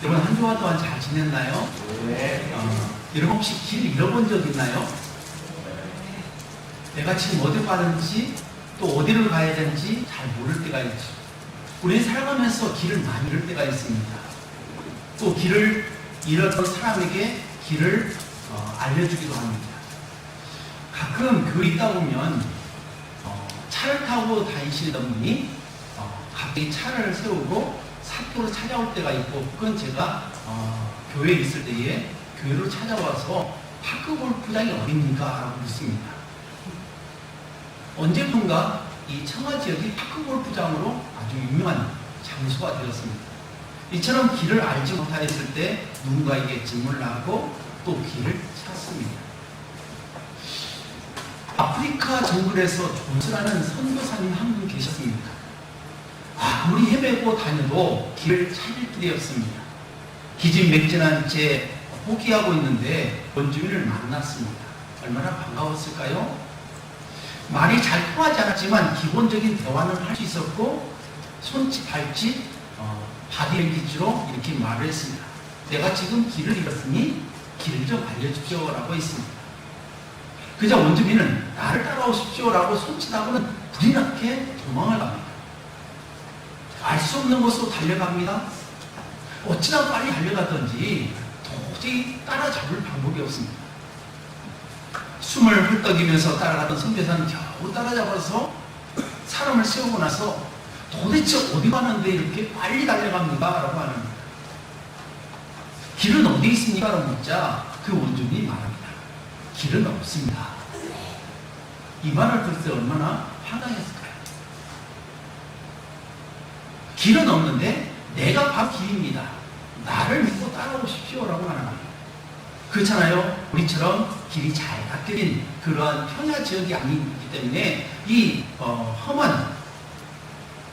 여러분 한 주간 동안 잘 지냈나요? 네. 여러분 혹시 길 잃어본 적 있나요? 내가 지금 어디 가는지 또 어디를 가야 되는지 잘 모를 때가 있죠. 우리는 살아가면서 길을 많이 잃을 때가 있습니다. 또 길을 잃었던 사람에게 길을 알려주기도 합니다. 가끔 교회 있다 보면 차를 타고 다니시던 분이 갑자기 차를 세우고 사토로 찾아올 때가 있고, 그건 제가 교회에 있을 때에 교회로 찾아와서 파크 골프장이 어딥니까? 라고 묻습니다. 언제부턴가 이 청하 지역이 파크 골프장으로 아주 유명한 장소가 되었습니다. 이처럼 길을 알지 못하였을 때 누군가에게 질문을 하고 또 길을 찾습니다. 아프리카 정글에서 존스라는 선교사님 한 분 계셨습니다. 아무리 헤매고 다녀도 길을 찾을 길이 없습니다. 기진맥진한 채 포기하고 있는데 원주민을 만났습니다. 얼마나 반가웠을까요? 말이 잘 통하지 않았지만 기본적인 대화는 할 수 있었고, 손짓, 발짓, 바디랭귀지로 이렇게 말을 했습니다. 내가 지금 길을 잃었으니 길을 좀 알려주십시오 라고 했습니다. 그저 원주민은 나를 따라오십시오 라고 손짓하고는 불이 나게 도망을 갑니다. 알 수 없는 곳으로 달려갑니다. 어찌나 빨리 달려가든지 도저히 따라잡을 방법이 없습니다. 숨을 헐떡이면서 따라가던 선교사는 겨우 따라잡아서 사람을 세우고 나서 도대체 어디 가는데 이렇게 빨리 달려갑니까? 라고 하는 겁니다. 길은 어디 있습니까? 라고 묻자 그 원주민이 말합니다. 길은 없습니다. 이 말을 들을 때 얼마나 황당했을까요? 길은 없는데 내가 바로 길입니다. 나를 믿고 따라오십시오 라고 하는 겁니다. 그렇잖아요. 우리처럼 길이 잘 닦여진 그러한 평야 지역이 아니기 때문에 이 험한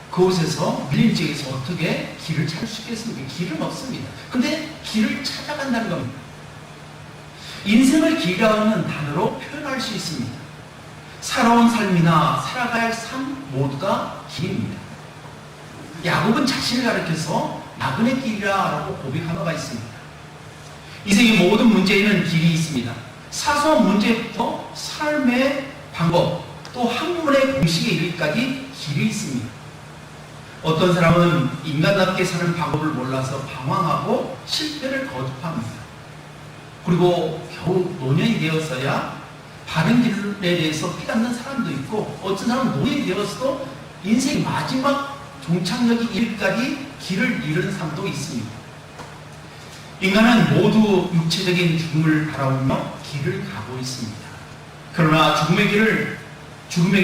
그곳에서 밀린 지역에서 어떻게 길을 찾을 수 있겠습니까? 길은 없습니다. 근데 길을 찾아간다는 겁니다. 인생을 길이라는 단어로 표현할 수 있습니다. 살아온 삶이나 살아갈 할 삶 모두가 길입니다. 야곱은 자신을 가리켜서 나그네 길이라고 고백한 바가 있습니다. 인생의 모든 문제에는 길이 있습니다. 사소한 문제부터 삶의 방법, 또 학문의 공식에 이르기까지 길이 있습니다. 어떤 사람은 인간답게 사는 방법을 몰라서 방황하고 실패를 거듭합니다. 그리고 겨우 노년이 되었어야 바른 길에 대해서 깨닫는 사람도 있고, 어떤 사람은 노년이 되었어도 인생 마지막 종착역이 이르기까지 길을 잃은 사람도 있습니다. 인간은 모두 육체적인 죽음을 바라보며 길을 가고 있습니다. 그러나 죽음의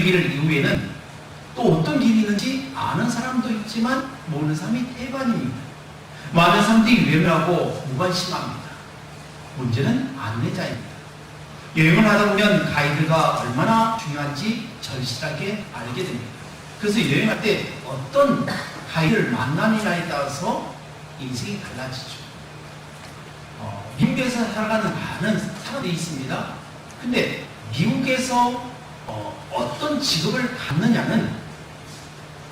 길을 이후에는 또 어떤 길이 있는지 아는 사람도 있지만 모르는 사람이 대반입니다. 많은 사람들이 외면하고 무관심합니다. 문제는 안내자입니다. 여행을 하다 보면 가이드가 얼마나 중요한지 절실하게 알게 됩니다. 그래서 여행할 때 어떤 가이드를 만나느냐에 따라서 인생이 달라지죠. 미국에서 살아가는 많은 사람들이 있습니다. 근데 미국에서 어떤 직업을 갖느냐는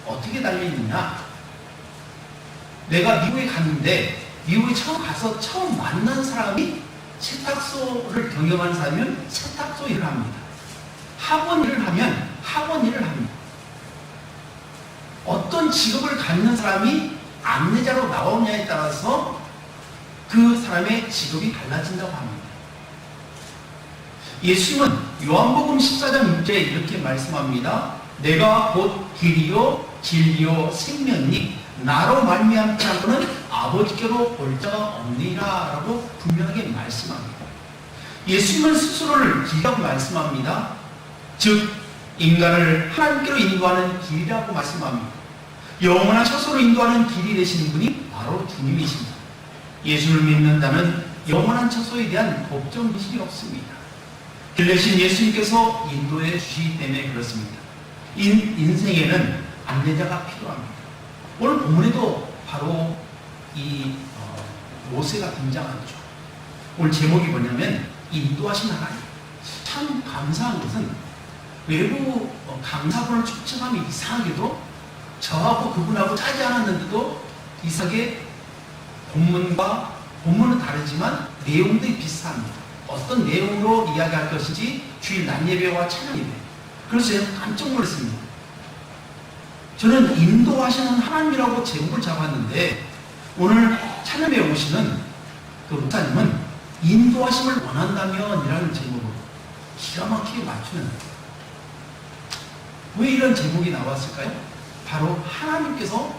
어떻게 달려있느냐. 내가 미국에 갔는데 미국에 처음 가서 처음 만난 사람이 세탁소를 경영하는 사람이면 세탁소 일을 합니다. 학원 일을 하면 학원 일을 합니다. 어떤 직업을 갖는 사람이 안내자로 나오느냐에 따라서 그 사람의 직업이 달라진다고 합니다. 예수님은 요한복음 14장 6절에 이렇게 말씀합니다. 내가 곧 길이요 진리요 생명이니 나로 말미암지 않고는 아버지께로 올 자가 없느니라 라고 분명하게 말씀합니다. 예수님은 스스로를 길이라고 말씀합니다. 즉 인간을 하나님께로 인도하는 길이라고 말씀합니다. 영원한 처소로 인도하는 길이 되시는 분이 바로 주님이십니다. 예수를 믿는다는 영원한 처소에 대한 걱정의식이 없습니다. 길 대신 예수님께서 인도해 주시기 때문에 그렇습니다. 인생에는 안내자가 필요합니다. 오늘 본문에도 바로 이 모세가 등장하죠. 오늘 제목이 뭐냐면 인도하신 하나님. 참 감사한 것은 외부 강사분을 초청하면 이상하게도 저하고 그분하고 짜지 않았는데도 이상하게 본문은 다르지만 내용들이 비슷합니다. 어떤 내용으로 이야기할 것인지 주일 낮 예배와 찬양 예배. 그래서 저는 깜짝 놀랐습니다. 저는 인도하시는 하나님이라고 제목을 잡았는데 오늘 찬양에 오시는 그 목사님은 인도하심을 원한다면 이라는 제목으로 기가 막히게 맞추는, 왜 이런 제목이 나왔을까요? 바로 하나님께서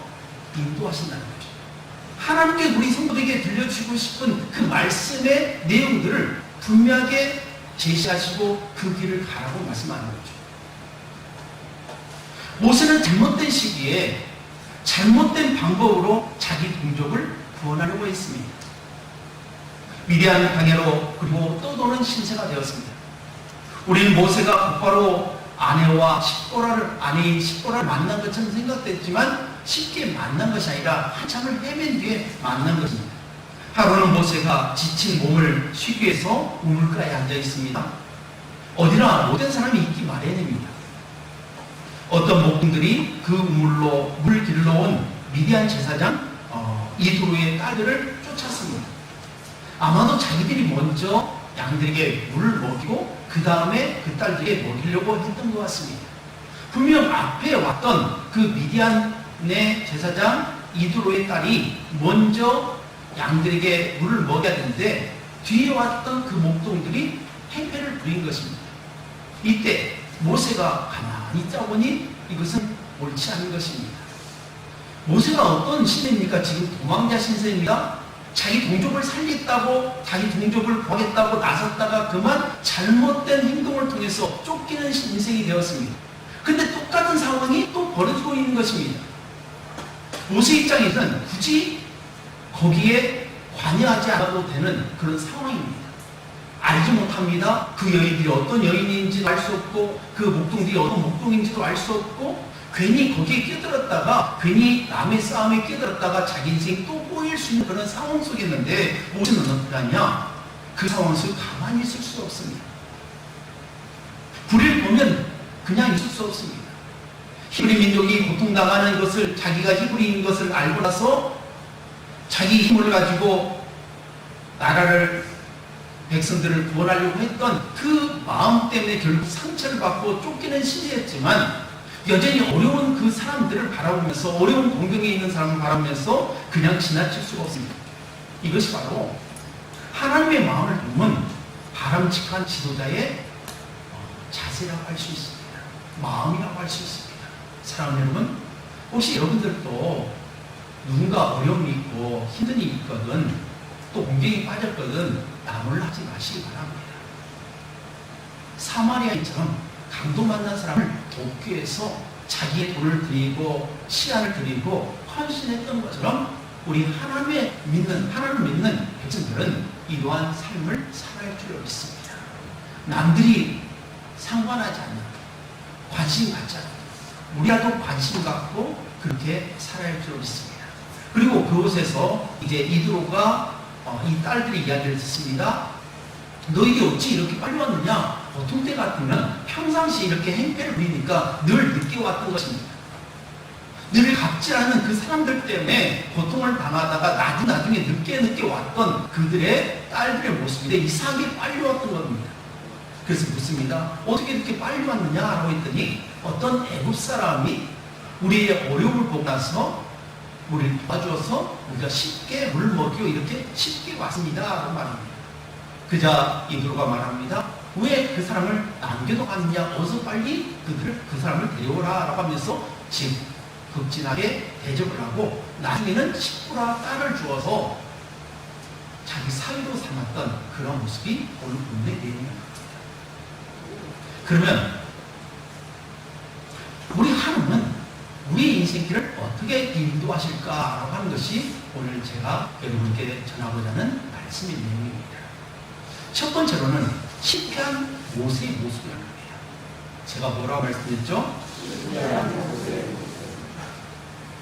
인도하신다는 거죠. 하나님께 우리 성도에게 들려주고 싶은 그 말씀의 내용들을 분명하게 제시하시고 그 길을 가라고 말씀하는 거죠. 모세는 잘못된 시기에 잘못된 방법으로 자기 동족을 구원하려고 했습니다. 미디안 강해로 그리고 떠도는 신세가 되었습니다. 우리는 모세가 곧바로 아내인 십보라를 만난 것처럼 생각됐지만 쉽게 만난 것이 아니라 한참을 헤맨 뒤에 만난 것입니다. 하루는 모세가 지친 몸을 쉬기 위해서 우물가에 앉아 있습니다. 어디나 못된 사람이 있기 마련입니다. 어떤 목동들이 그 우물로 물 길러 온 미디안 제사장 이드로의 딸들을 쫓았습니다. 아마도 자기들이 먼저 양들에게 물을 먹이고 그 다음에 그 딸들에게 먹이려고 했던 것 같습니다. 분명 앞에 왔던 그 미디안의 제사장 이드로의 딸이 먼저 양들에게 물을 먹여야 되는데 뒤에 왔던 그 목동들이 행패를 부린 것입니다. 이때 모세가 가만히 짜보니 이것은 옳지 않은 것입니다. 모세가 어떤 신세입니까? 지금 도망자 신세입니다. 자기 동족을 살리겠다고, 자기 동족을 구하겠다고 나섰다가 그만 잘못된 행동을 통해서 쫓기는 인생이 되었습니다. 근데 똑같은 상황이 또 벌어지고 있는 것입니다. 모세 입장에서는 굳이 거기에 관여하지 않아도 되는 그런 상황입니다. 알지 못합니다. 그 여인들이 어떤 여인인지도 알 수 없고 그 목동들이 어떤 목동인지도 알 수 없고 괜히 거기에 끼어들었다가 괜히 남의 싸움에 끼어들었다가 자기 인생이 또 꼬일 수 있는 그런 상황 속에 있는데 모세는 어떻게 하냐? 그 상황 속에 가만히 있을 수 없습니다. 불을 보면 그냥 있을 수 없습니다. 히브리 민족이 고통당하는 것을, 자기가 히브리인 것을 알고 나서 자기 힘을 가지고 나라를, 백성들을 구원하려고 했던 그 마음 때문에 결국 상처를 받고 쫓기는 시대였지만 여전히 어려운 그 사람들을 바라보면서, 어려운 공경에 있는 사람을 바라보면서 그냥 지나칠 수가 없습니다. 이것이 바로 하나님의 마음을 보면 바람직한 지도자의 자세라고 할 수 있습니다. 마음이라고 할 수 있습니다. 사랑하는 여러분, 혹시 여러분들도 누군가 어려움이 있고 힘든 일이 있거든, 또 공경이 빠졌거든, 나무를 하지 마시기 바랍니다. 사마리아인처럼 강도 만난 사람을 돕기 위해서 자기의 돈을 드리고 시간을 드리고 헌신했던 것처럼 우리 하나님을 믿는 백성들은 이러한 삶을 살아야 줄 믿습니다. 남들이 상관하지 않는, 관심 갖지 않는, 우리라도 관심 갖고 그렇게 살아야 줄 믿습니다. 그리고 그곳에서 이제 이드로가 이 딸들의 이야기를 듣습니다. 너희가 어찌 이렇게 빨리 왔느냐? 보통 때 같으면 평상시에 이렇게 행패를 부리니까 늘 늦게 왔던 것입니다. 늘 갑질하는 그 사람들 때문에 고통을 당하다가 나중에 늦게 왔던 그들의 딸들의 모습인데 이상하게 빨리 왔던 겁니다. 그래서 묻습니다. 어떻게 이렇게 빨리 왔느냐라고 했더니 어떤 애굽 사람이 우리의 어려움을 보고 나서 우리를 도와주어서 우리가 쉽게 물 먹이고 이렇게 쉽게 왔습니다 라고 말합니다. 그자 이드로가 말합니다. 왜 그 사람을 남겨도 갔느냐? 어서 빨리 그 사람을 데려오라 라고 하면서 집 극진하게 대접을 하고 나중에는 십보라 딸을 주어서 자기 사위로 삼았던 그런 모습이 오늘 본문의 내용입니다. 그러면 우리 하나님은 우리의 인생길을 어떻게 인도하실까라고 하는 것이 오늘 제가 여러분께 전하고자 하는 말씀의 내용입니다. 첫 번째로는 실패한 모세의 모습을 합니다. 제가 뭐라고 말씀드렸죠?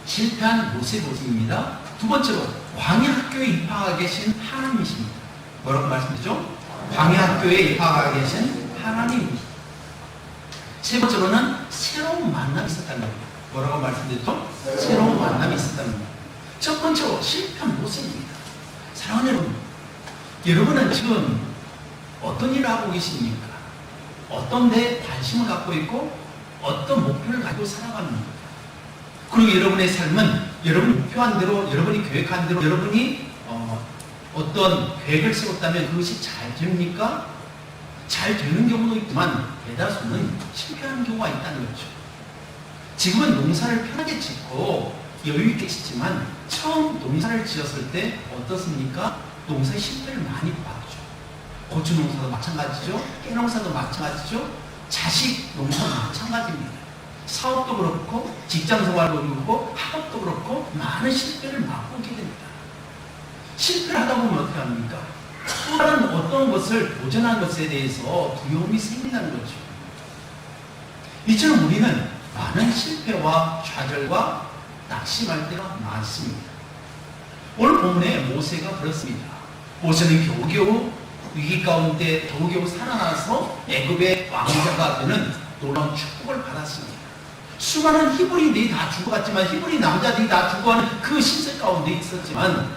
실패한 모세의 모습입니다. 두 번째로 광야 학교에 입학하고 계신 하나님이십니다. 뭐라고 말씀드렸죠? 광야 학교에 입학하고 계신 하나님이십니다. 세 번째로는 새로운 만남이 있었다는 겁니다. 뭐라고 말씀드렸죠? 새로운 만남이 있었다는 겁니다. 첫 번째로 실패한 모습입니다. 사랑하는 여러분, 여러분은 지금 어떤 일을 하고 계십니까? 어떤 데 관심을 갖고 있고 어떤 목표를 가지고 살아갑니까? 그리고 여러분의 삶은 여러분이 목표한 대로, 여러분이 계획한 대로, 여러분이 어떤 계획을 세웠다면 그것이 잘 됩니까? 잘 되는 경우도 있지만 대다수는 실패하는 경우가 있다는 거죠. 지금은 농사를 편하게 짓고 여유 있게 짓지만 처음 농사를 지었을 때 어떻습니까? 농사의 실패를 많이 봤죠. 고추 농사도 마찬가지죠. 깨 농사도 마찬가지죠. 자식 농사도 마찬가지입니다. 사업도 그렇고 직장 생활도 그렇고 학업도 그렇고 많은 실패를 맛보게 됩니다. 실패를 하다 보면 어떻게 합니까? 또 다른 어떤 것을 도전한 것에 대해서 두려움이 생긴다는 거죠. 이처럼 우리는 많은 실패와 좌절과 낙심할 때가 많습니다. 오늘 본문에 모세가 그렇습니다. 모세는 겨우겨우 위기 가운데 겨우겨우 살아나서 애굽의 왕자가 되는 놀라운 축복을 받았습니다. 수많은 히브리인들이 다 죽어갔지만 히브리 남자들이 다 죽어가는 그 신세 가운데 있었지만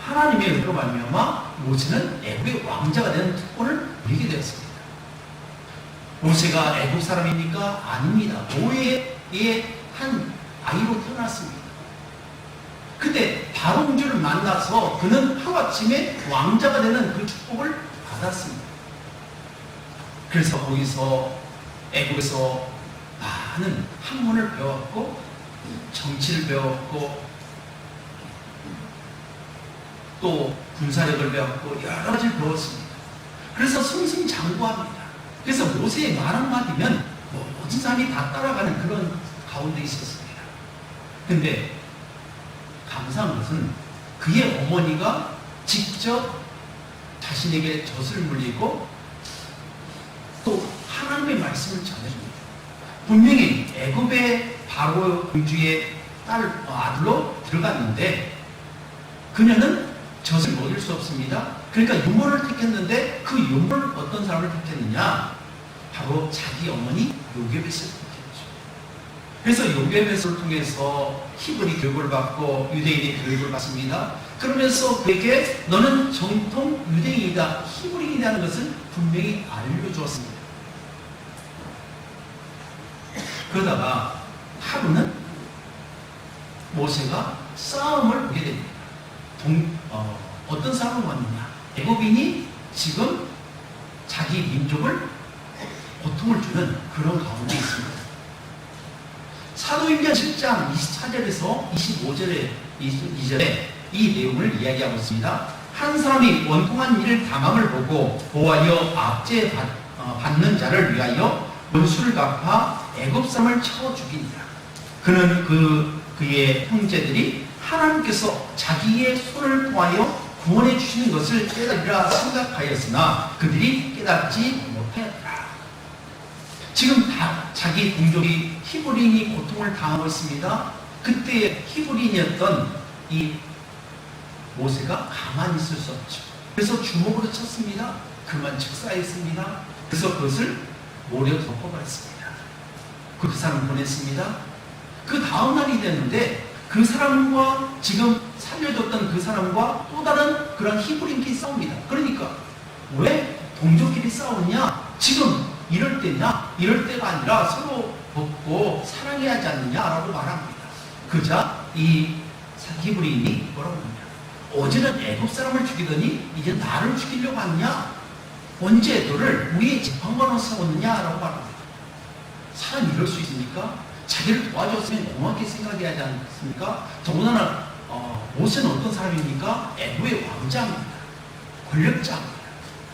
하나님의 은혜로 말미암아 모세는 애굽의 왕자가 되는 특권을 누리게 되었습니다. 모세가 애굽 사람입니까? 아닙니다. 노예의 한 아이로 태어났습니다. 그때 바로 공주를 만나서 그는 하루아침에 왕자가 되는 그 축복을 받았습니다. 그래서 거기서 애굽에서 많은 학문을 배웠고 정치를 배웠고 또 군사력을 배웠고 여러 가지를 배웠습니다. 그래서 승승장구합니다. 그래서 모세의 말 한마디면 모든 사람이 다 따라가는 그런 가운데 있었습니다. 근데 감사한 것은 그의 어머니가 직접 자신에게 젖을 물리고 또 하나님의 말씀을 전해줍니다. 분명히 애굽의 바로 공주의 아들로 들어갔는데 그녀는 젖을 먹일 수 없습니다. 그러니까 유모를 택했는데 그 유모를 어떤 사람을 택했느냐? 바로 자기 어머니 요게벳을 택했죠. 그래서 요게벳을 통해서 히브리 교육을 받고 유대인의 교육을 받습니다. 그러면서 그에게 너는 정통 유대인이다, 히브리인이라는 것을 분명히 알려주었습니다. 그러다가 하루는 모세가 싸움을 보게 됩니다. 어떤 싸움을 봤느냐? 애굽인이 지금 자기 민족을 고통을 주는 그런 가운데 있습니다. 사도행전 7장 24절에서 25절에 이 내용을 이야기하고 있습니다. 한 사람이 원통한 일을 당함을 보고 보호하여 압제 받는 자를 위하여 원수를 갚아 애굽 사람을 쳐 죽이니라. 그는 그의 형제들이 하나님께서 자기의 손을 통하여 구원해 주시는 것을 깨달으라 생각하였으나 그들이 깨닫지 못하였다. 지금 다 자기 동족이 히브리인이 고통을 당하고 있습니다. 그때 히브리인이었던 이 모세가 가만히 있을 수 없죠. 그래서 주먹으로 쳤습니다. 그만 즉사했습니다. 그래서 그것을 모래 덮어버렸습니다. 그 사람 보냈습니다. 그 다음 날이 됐는데 그 사람과 지금 살려줬던 그 사람과 또 다른 그런 히브리인끼리 싸웁니다. 그러니까 왜 동족끼리 싸우냐? 지금 이럴 때냐? 이럴 때가 아니라 서로 돕고 사랑해야 하지 않느냐라고 말합니다. 그자 이 히브리인이 뭐라고 합니까? 어제는 애굽 사람을 죽이더니 이제 나를 죽이려고 하느냐? 언제 너를 우리의 재판관으로 세웠느냐라고 말합니다. 사람이 이럴 수 있습니까? 자기를 도와줬으면 고맙게 생각해야 하지 않습니까? 더군다나 모세는 어떤 사람입니까? 애굽의 왕자입니다. 권력자입니다.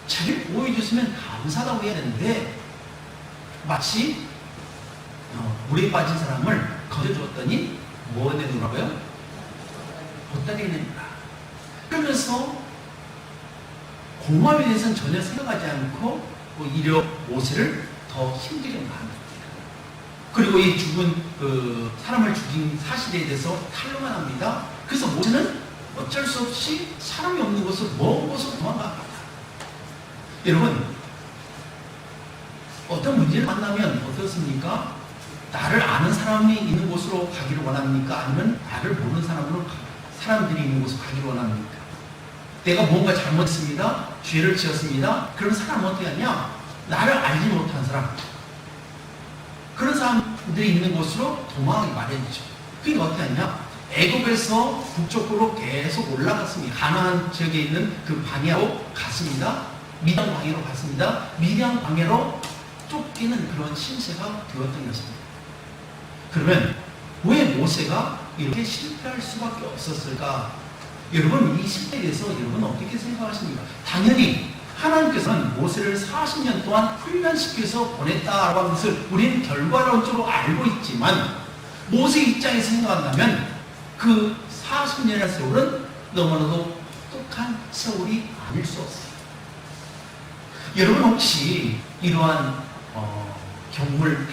자기를 보호해줬으면 감사하다고 해야 되는데 마치 물에 빠진 사람을 거저주었더니 뭐 내놓으라고요? 보따리에 냅니다. 그러면서 고마움에 대해서는 전혀 생각하지 않고 오히려 모세를 더 힘들게 만듭니다. 그리고 이 죽은 사람을 죽인 사실에 대해서 탄로만 합니다. 그래서 모세는 어쩔 수 없이 사람이 없는 곳을 먼 곳으로 도망갑니다. 여러분, 어떤 문제를 만나면 어떻습니까? 나를 아는 사람이 있는 곳으로 가기를 원합니까? 아니면 나를 모르는 사람들이 있는 곳으로 가기를 원합니까? 내가 뭔가 잘못했습니다. 죄를 지었습니다. 그런 사람은 어떻게 하냐? 나를 알지 못한 사람. 그런 사람들이 있는 곳으로 도망하기 마련이죠. 그러니까 어떻게 하냐? 애굽에서 북쪽으로 계속 올라갔습니다. 가나안 지역에 있는 그 방향으로 갔습니다. 미디안 방향으로 갔습니다. 미디안 방향으로 쫓기는 그런 신세가 되었던 것입니다. 그러면 왜 모세가 이렇게 실패할 수밖에 없었을까? 여러분, 이 실패에 대해서 여러분 어떻게 생각하십니까? 당연히 하나님께서는 모세를 40년 동안 훈련시켜서 보냈다라고 하는 것을 우리는 결과론적으로 알고 있지만 모세 입장에서 생각한다면 그 40년의 세월은 너무나도 똑똑한 세월이 아닐 수 없어요. 여러분 혹시 이러한 경험을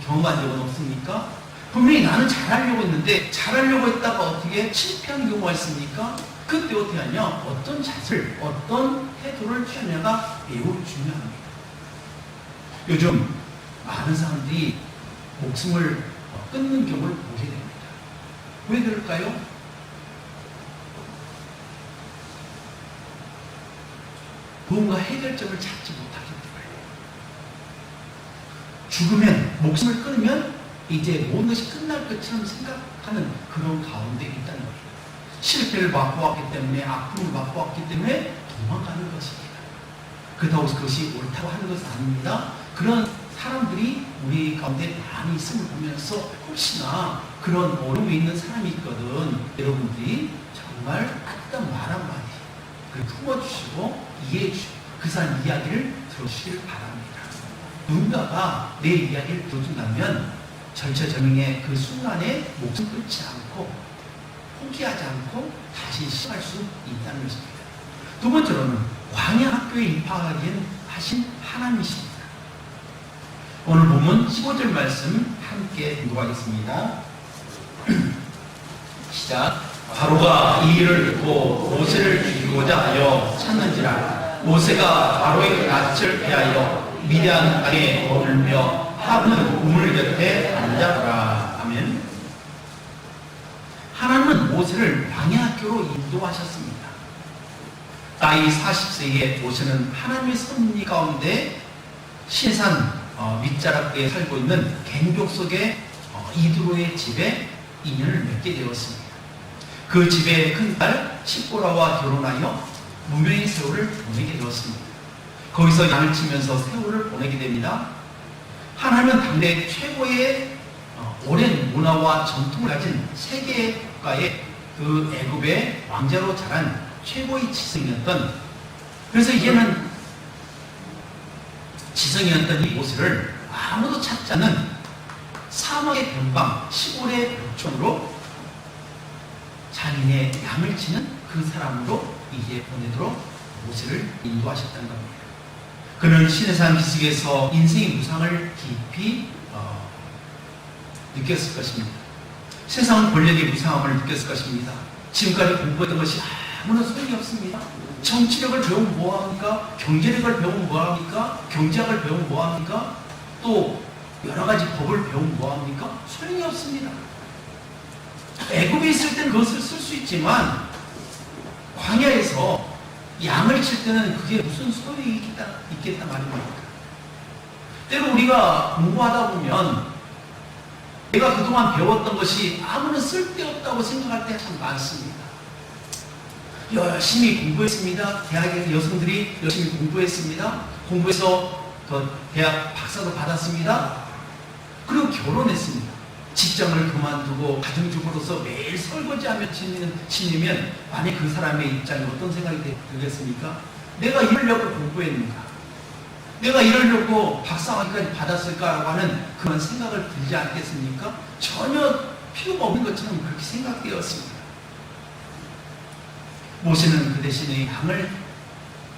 경험한 적은 없습니까? 분명히 나는 잘하려고 했는데 잘하려고 했다가 어떻게 실패한 경우가 있습니까? 그때 어떻게 하냐? 어떤 자세를, 어떤 태도를 취하냐가 매우 중요합니다. 요즘 많은 사람들이 목숨을 끊는 경우를 보게 됩니다. 왜 그럴까요? 뭔가 해결점을 찾지 못하기 때문에. 죽으면, 목숨을 끊으면 이제 모든 것이 끝날 것처럼 생각하는 그런 가운데 있다는 겁니다. 실패를 맛보았기 때문에, 아픔을 맛보았기 때문에 도망가는 것입니다. 그렇다고 해서 그것이 옳다고 하는 것은 아닙니다. 그런 사람들이 우리 가운데 많이 있음을 보면서 혹시나 그런 어려움이 있는 사람이 있거든. 여러분들이 정말 따뜻한 말 한마디 품어주시고 이해해주시고 그 사람 이야기를 들어주시길 바랍니다. 누군가가 내 이야기를 들어준다면 절체절명의 그 순간에 목숨 끊지 않고 포기하지 않고 다시 시작할 수 있다는 것입니다. 두 번째로는 광야 학교에 입학하게 하신 하나님이십니다. 오늘 본문 15절 말씀 함께 공부하겠습니다. 시작. 바로가 이 일을 듣고 모세를 죽이고자 하여 찾는지라 모세가 바로의 낯을 피하여 미디안 땅에 머물며 하루는 우물 곁에 앉아더라. 아멘. 하나님은 모세를 광야학교로 인도하셨습니다. 나이 40세에 모세는 하나님의 섭리 가운데 시내산 밑자락에 살고 있는 갱족 속의 이드로의 집에 인연을 맺게 되었습니다. 그 집의 큰딸 십보라와 결혼하여 무명의 세월을 보내게 되었습니다. 거기서 양을 치면서 세월을 보내게 됩니다. 하나님은 당대 최고의 오랜 문화와 전통을 가진 세계 국가의 그 애굽의 왕자로 자란 최고의 지성이었던, 그래서 이제는 지성이었던 이 모세를 아무도 찾지 않는 사막의 변방 시골의 벽촌으로 자기네 양을 치는 그 사람으로 이제 보내도록 모세를 인도하셨다는 겁니다. 그는 시내산 기슭에서 인생의 무상을 깊이 느꼈을 것입니다. 세상 권력의 무상함을 느꼈을 것입니다. 지금까지 공부했던 것이 아무나 소용이 없습니다. 정치력을 배우면 뭐합니까? 경제력을 배우면 뭐합니까? 경제학을 배우면 뭐합니까? 또 여러 가지 법을 배우면 뭐합니까? 소용이 없습니다. 애굽에 있을 때는 그것을 쓸 수 있지만 광야에서 양을 칠 때는 그게 무슨 소용이 있겠다 말입니다. 때로 우리가 공부하다 보면 내가 그동안 배웠던 것이 아무런 쓸데없다고 생각할 때가 참 많습니다. 열심히 공부했습니다. 대학에 여성들이 열심히 공부했습니다. 공부해서 대학 박사도 받았습니다. 그리고 결혼했습니다. 직장을 그만두고 가정주부로서 매일 설거지하며 지내면 만약 그 사람의 입장에 어떤 생각이 들겠습니까? 내가 이러려고 공부했는가? 내가 이러려고 박사학위까지 받았을까라고 하는 그런 생각을 들지 않겠습니까? 전혀 필요가 없는 것처럼 그렇게 생각되었습니다. 모세는 그 대신에 양을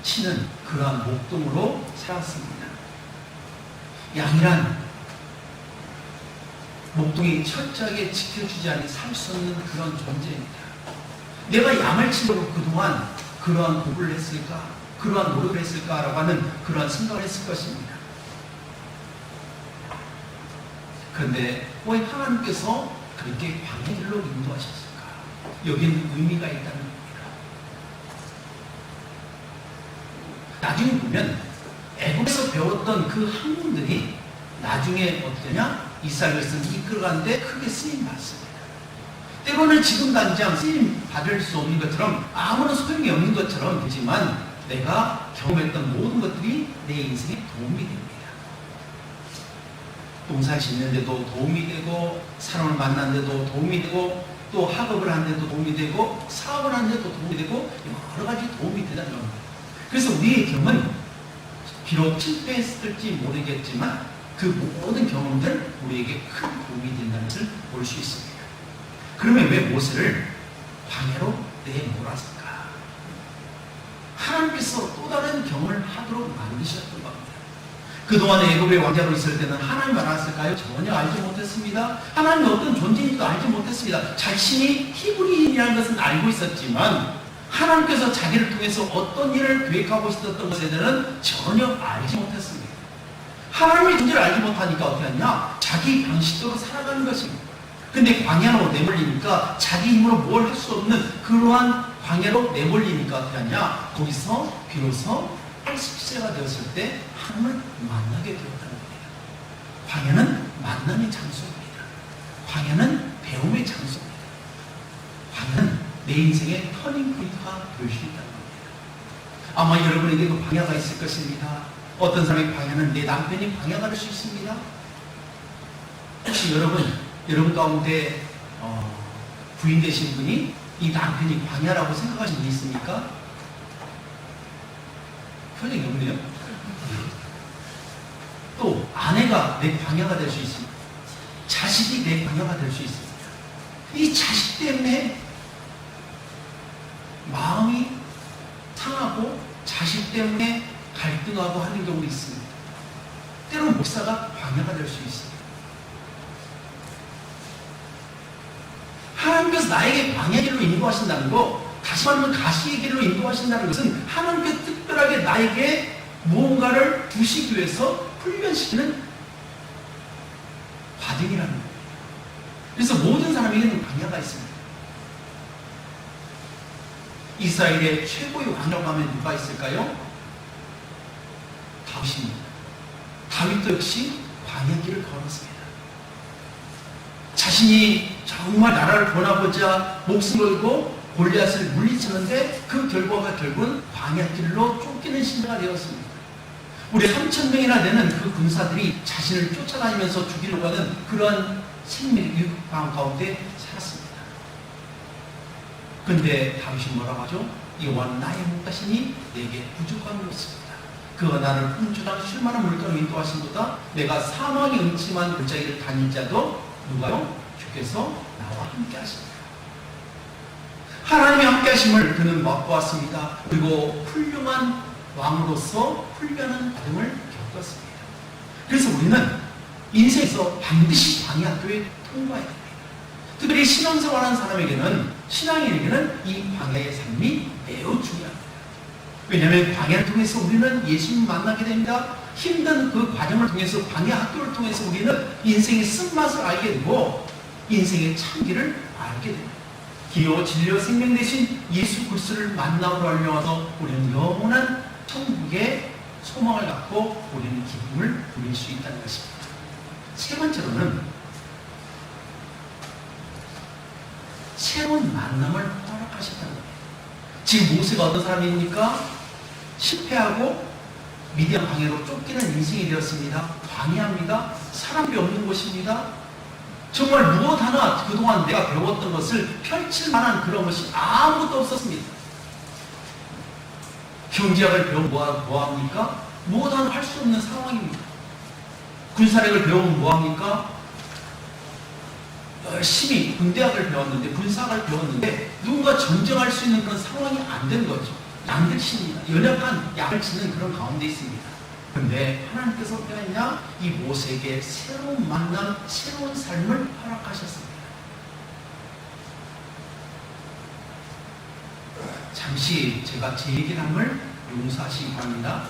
치는 그러한 목동으로 살았습니다. 양이란 목동이 철저하게 지켜주지 않으면 살 수 없는 그런 존재입니다. 내가 양을 치려고 그동안 그러한 공부를 했을까? 그러한 노력을 했을까라고 하는 그러한 생각을 했을 것입니다. 그런데 왜 하나님께서 그렇게 광야길로 인도하셨을까? 여기는 의미가 있다는 겁니다. 나중에 보면 애국에서 배웠던 그 학문들이 나중에 어떠냐? 이스라엘 백성을 이끌어가는데 크게 쓰임 받습니다. 때로는 지금 당장 쓰임 받을 수 없는 것처럼 아무런 소용이 없는 것처럼 되지만 내가 경험했던 모든 것들이 내 인생에 도움이 됩니다. 농사 짓는데도 도움이 되고 사람을 만나는데도 도움이 되고 또 학업을 하는데도 도움이 되고 사업을 하는데도 도움이 되고 여러 가지 도움이 된다는 겁니다. 그래서 우리의 경험은 비록 실패했을지 모르겠지만 그 모든 경험들 우리에게 큰 도움이 된다는 것을 볼 수 있습니다. 그러면 왜 모세를 광야로 내몰았을까? 하나님께서 또 다른 경험을 하도록 만드셨던 겁니다. 그동안 애굽의 왕자로 있을 때는 하나님 알았을까요? 전혀 알지 못했습니다. 하나님이 어떤 존재인지도 알지 못했습니다. 자신이 히브리인이라는 것은 알고 있었지만 하나님께서 자기를 통해서 어떤 일을 계획하고 있었던 것에 대해서는 전혀 알지 못했습니다. 하나님의 존재를 알지 못하니까 어떻게 하냐? 자기 방식대로 살아가는 것입니다. 근데 광야로 내몰리니까 자기 힘으로 뭘 할 수 없는 그러한 광야로 내몰리니까 어떻게 하냐? 거기서 비로소 80세가 되었을 때 하나님을 만나게 되었다는 겁니다. 광야는 만남의 장소입니다. 광야는 배움의 장소입니다. 광야는 내 인생의 터닝 포인트가 될 수 있다는 겁니다. 아마 여러분에게도 광야가 있을 것입니다. 어떤 사람의 광야는 내 남편이 광야가 될 수 있습니다. 혹시 여러분 가운데 부인 되신 분이 이 남편이 광야라고 생각하시는 분이 있습니까? 표정이 없네요. 또 아내가 내 광야가 될 수 있습니다. 자식이 내 광야가 될 수 있습니다. 이 자식 때문에 마음이 상하고 자식 때문에 갈등하고 하는 경우도 있습니다. 때로는 목사가 광야가 될 수 있습니다. 하나님께서 나에게 광야의 길로 인도하신다는 거, 다시 말하면 가시의 길로 인도하신다는 것은 하나님께서 특별하게 나에게 무언가를 주시기 위해서 훈련시키는 과정이라는 거예요. 그래서 모든 사람에게는 광야가 있습니다. 이스라엘의 최고의 왕이라고 하면 누가 있을까요? 다윗입니다. 다윗도 역시 광야 길을 걸었습니다. 자신이 정말 나라를 권하고자 목숨 걸고 골리앗을 물리치는데 그 결과가 결국은 광야길로 쫓기는 신자가 되었습니다. 우리 3,000명이나 되는 그 군사들이 자신을 쫓아다니면서 죽이려고 하는 그러한 생명 위협 가운데 살았습니다. 근데 다윗이 뭐라고 하죠? 여호와는 나의 목자시니 내게 부족함이 없습니다. 그가 나를 훔주당 쉴만한 물가로 인도하신도다. 내가 사망의 음침한 골짜기를 다닐 자도 누가요? 주께서 나와 함께 하십니다. 하나님의 함께 하심을 그는 맛보았습니다. 그리고 훌륭한 왕으로서 훈련한 과정을 겪었습니다. 그래서 우리는 인생에서 반드시 광야교에 통과해야 됩니다. 특별히 신앙생활하는 사람에게는, 신앙인에게는 이 광야의 삶이 매우 중요합니다. 왜냐하면 광야를 통해서 우리는 예수님 만나게 됩니다. 힘든 그 과정을 통해서, 광야 학교를 통해서 우리는 인생의 쓴맛을 알게 되고 인생의 참기를 알게 됩니다. 기요 진료 생명 되신 예수 그리스도를 만남으로 알려와서 우리는 영원한 천국의 소망을 갖고 우리는 기쁨을 누릴 수 있다는 것입니다. 세 번째로는 새로운 만남을 허락하셨다는 겁니다. 지금 모세가 어떤 사람입니까? 실패하고 미디안 광야로 쫓기는 인생이 되었습니다. 광야입니다. 사람이 없는 곳입니다. 정말 무엇 하나 그동안 내가 배웠던 것을 펼칠 만한 그런 것이 아무것도 없었습니다. 경제학을 배우면 뭐합니까? 무엇 하나 할 수 없는 상황입니다. 군사력을 배우면 뭐합니까? 열심히 군대학을 배웠는데, 군사학을 배웠는데 누군가 전쟁할 수 있는 그런 상황이 안 된 거죠. 양들칩니다. 연약한 약을 치는 그런 가운데 있습니다. 그런데 하나님께서 어떻게 했냐? 이 모세에게 새로운 만남, 새로운 삶을 허락하셨습니다. 잠시 제가 제 얘기를 함을 용서하시기 바랍니다.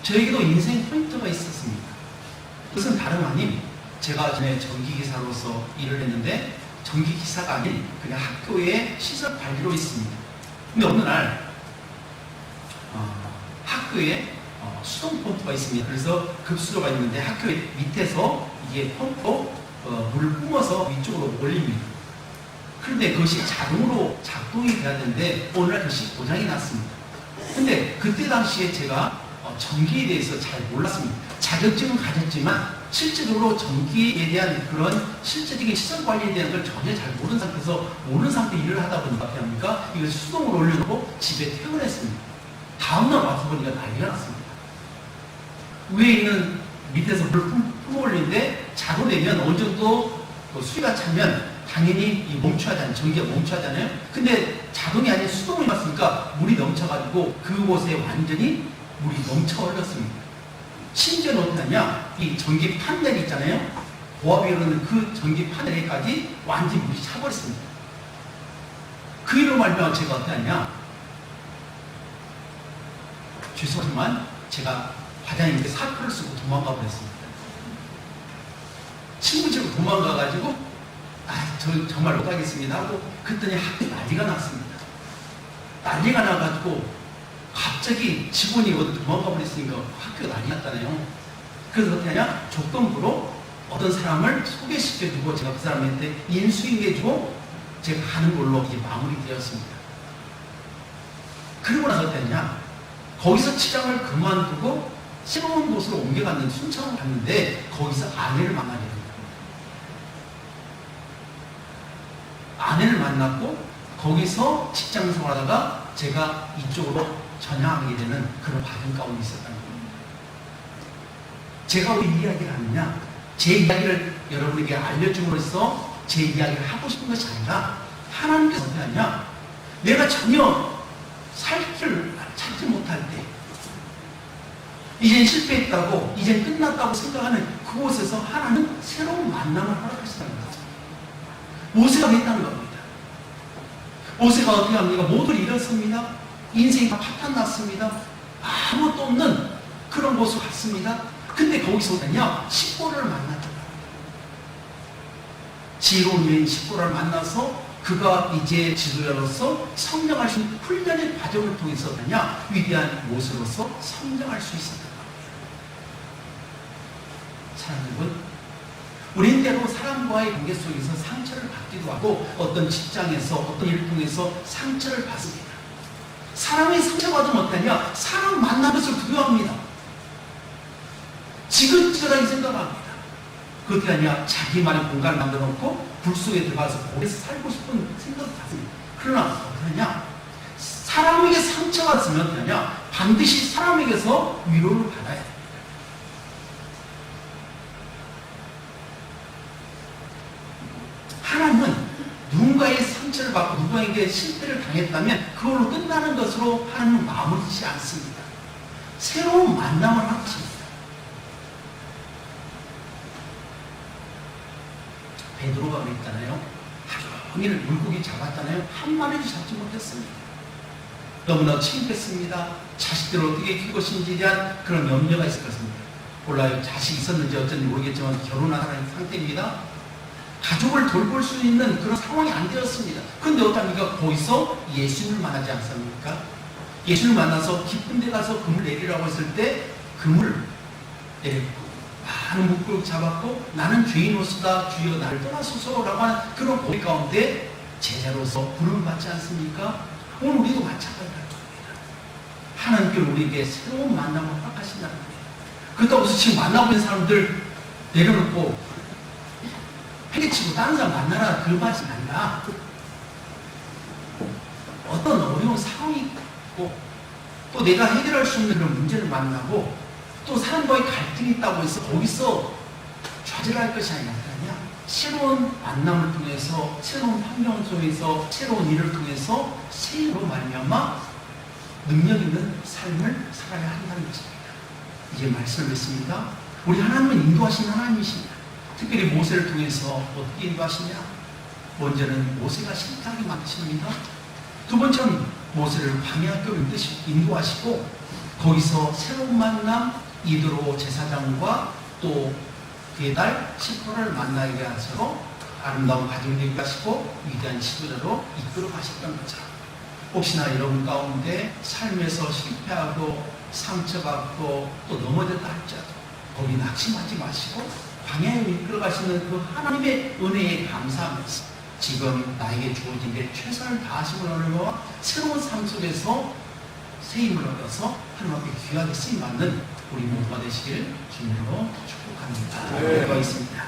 저에게도 인생 포인트가 있었습니다. 그것은 다름 아닌, 제가 전에 전기기사로서 일을 했는데 전기기사가 아닌 그냥 학교의 시설 관리로 있습니다. 근데 어느 날 학교에 수동 펌프가 있습니다. 그래서 급수로가 있는데 학교 밑에서 이게 펌프로 물을 뿜어서 위쪽으로 올립니다. 그런데 그것이 자동으로 작동이 돼야 되는데 오늘날 그것이 고장이 났습니다. 근데 그때 당시에 제가 전기에 대해서 잘 몰랐습니다. 자격증은 가졌지만 실제적으로 전기에 대한 그런 실제적인 시설 관리에 대한 걸 전혀 잘 모르는 상태에 일을 하다 보니까 어떻게 합니까? 이걸 수동으로 올려놓고 집에 퇴근했습니다. 다음날 와서 보니까 난리가 났습니다. 위에 있는 밑에서 물을 품어올리는데 자동되면 어느 정도 수위가 차면 당연히 멈춰야 전기가 멈춰야잖아요. 근데 자동이 아닌 수동이 맞으니까 물이 넘쳐가지고 그곳에 완전히 물이 넘쳐 흘렀습니다. 심지어는 어떻게 하냐, 이 전기 판넬 있잖아요. 고압이 흐르는 그 전기 판넬에까지 완전히 물이 차버렸습니다. 그 일로 말미암아 제가 어떻게 하냐, 죄송하지만 제가 과장님께 사표를 쓰고 도망가 버렸습니다. 친구 집으로 도망가가지고 저 정말 못하겠습니다 하고 그랬더니 학교 난리가 났습니다. 난리가 나가지고 갑자기 직원이 어디 도망가 버렸으니까 학교가 난리 났잖아요. 그래서 어떻게 하냐, 조건부로 어떤 사람을 소개시켜주고 제가 그 사람한테 인수인계주고 제가 가는 걸로 이제 마무리되었습니다. 그러고 나서 어떻게 하냐, 거기서 직장을 그만두고 새로운 곳으로 옮겨갔는데, 순천을 갔는데 거기서 아내를 만나게 됩니다. 아내를 만났고 거기서 직장 생활하다가 제가 이쪽으로 전향하게 되는 그런 과정 가운데 있었다는 겁니다. 제가 왜 이야기를 하느냐, 제 이야기를 여러분에게 알려줌으로써 제 이야기를 하고 싶은 것이 아니라 하나님께서 어떻게 하냐, 내가 전혀 살 길을 찾지 못할 때, 이젠 실패했다고, 이젠 끝났다고 생각하는 그곳에서 하나님 새로운 만남을 허락하시다는 거죠. 모세가 했다는 겁니다. 모세가 어떻게 합니까? 모두 잃었습니다. 인생이 파탄났습니다. 아무것도 없는 그런 곳으로 갔습니다. 근데 거기서 그냥 십보를 만났다. 지혜로운 여인 십보를 만나서 그가 이제 지도자로서 성장할 수 있는 훈련의 과정을 통해서 그냥 위대한 모세로서 성장할 수 있었다. 사랑하는 여러분, 우리는 때로 사람과의 관계 속에서 상처를 받기도 하고 어떤 직장에서 어떤 일을 통해서 상처를 받습니다. 사람이 상처받으면 어떠냐, 사람 만난 것을 두려워합니다. 지긋지긋하게 생각합니다. 그렇게 하냐, 자기만의 공간을 만들어 놓고 불 속에 들어가서 거기서 살고 싶은 생각을 갖습니다. 그러나 어떻게 하냐, 사람에게 상처가 있으면 어떻게 하냐, 반드시 사람에게서 위로를 받아야 됩니다. 하나님은 누군가의 상처를 받고 누군가에게 실패를 당했다면 그걸로 끝나는 것으로 하나님은 마무리지 않습니다. 새로운 만남을 하십니다. 베드로가 그랬잖아요. 하루 종일 물고기 잡았잖아요. 한 마리도 잡지 못했습니다. 너무나 창피했습니다. 자식들을 어떻게 키울 것인지에 대한 그런 염려가 있을 것입니다. 몰라요. 자식이 있었는지 어쩐지 모르겠지만 결혼하는 상태입니다. 가족을 돌볼 수 있는 그런 상황이 안 되었습니다. 그런데 어떡합니까? 거기서 예수님을 만나지 않습니까? 예수님을 만나서 깊은 데 가서 그물 내리라고 했을 때 그물을 내렸고 많은 물고기 잡았고 나는 죄인으로서다 주여 나를 떠나소서라고 하는 그런 고백 가운데 제자로서 부름을 받지 않습니까? 오늘 우리도 마찬가지입니다. 하나님께서 우리에게 새로운 만남을 허락하신다는 거예요. 그렇다고 해서 지금 만나고 있는 사람들 내려놓고 패기치고 다른 사람 만나라 그 말이 아니라 어떤 어려운 상황이 있고 또 내가 해결할 수 없는 그런 문제를 만나고 또 사람과의 갈등이 있다고 해서 거기서 좌절할 것이 아니라 그냥 새로운 만남을 통해서 새로운 환경 속에서 새로운 일을 통해서 새로 말미암아 능력 있는 삶을 살아야 한다는 것입니다. 이제 말씀을 듣습니다. 우리 하나님은 인도하신 하나님이십니다. 특별히 모세를 통해서 어떻게 인도하시냐? 먼저는 모세가 실패하게 만드십니다. 두 번째는 모세를 광야학교로 인도하시고 거기서 새로운 만남 이드로 제사장과 또 그의 딸 시포를 만나게 하셔서 아름다운 가정을 되게 하시고 위대한 지도자로 이끌어 가셨던 것처럼 혹시나 여러분 가운데 삶에서 실패하고 상처받고 또 넘어졌다 할지라도 거기 낙심하지 마시고 방향을 이끌어가시는 그 하나님의 은혜에 감사하면서 지금 나에게 주어진 데 최선을 다하심을 나누며 새로운 삶 속에서 세임을 얻어서 하나님 앞에 귀하게 쓰임받는 우리 모두가 되시기를 주님으로 축복합니다. 기도하겠습니다.